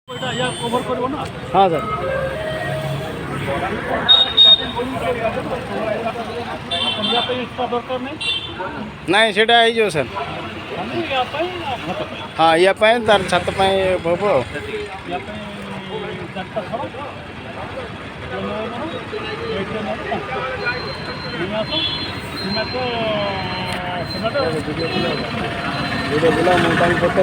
हाँ सर नहीं से सर हाँ या तार छात हम वीडियो बुला मुझे पता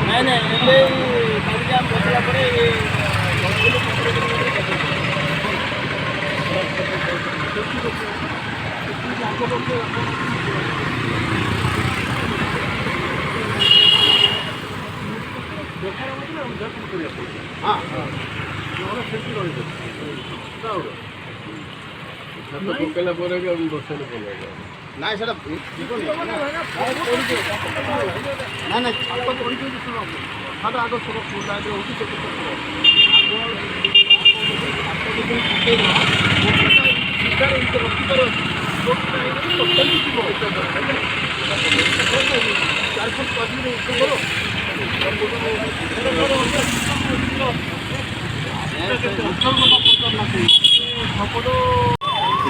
नहीं नहीं बसला पर ना से ना ना छात आग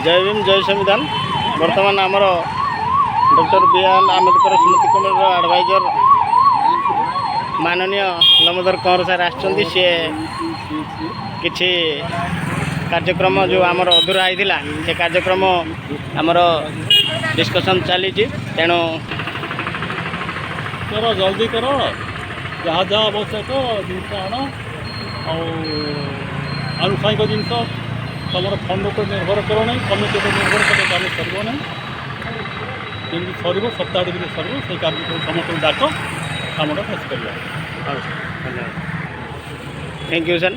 जय भीम जय संविधान। बर्तमान आमर डॉक्टर बी.आर. आम्बेडकर स्मृति कमिटी एडवाइजर माननीय लंबोदर कंवर सार आछंती सी किछि कार्यक्रम जो आमर अधूरा होता से कार्यक्रम आमर डिस्कशन चली तेणु करो जल्दी करो जहाँ जहाँ आवश्यक जिनस आण आनुषायिक जिनस तुम फंड पर निर्भर करो ना कमिटी पर निर्भर कले कम सर ना जमी सर सप्ताह भितर सर से कार्यक्रम समस्त डाक कमटा शेष कर। Thank you sir.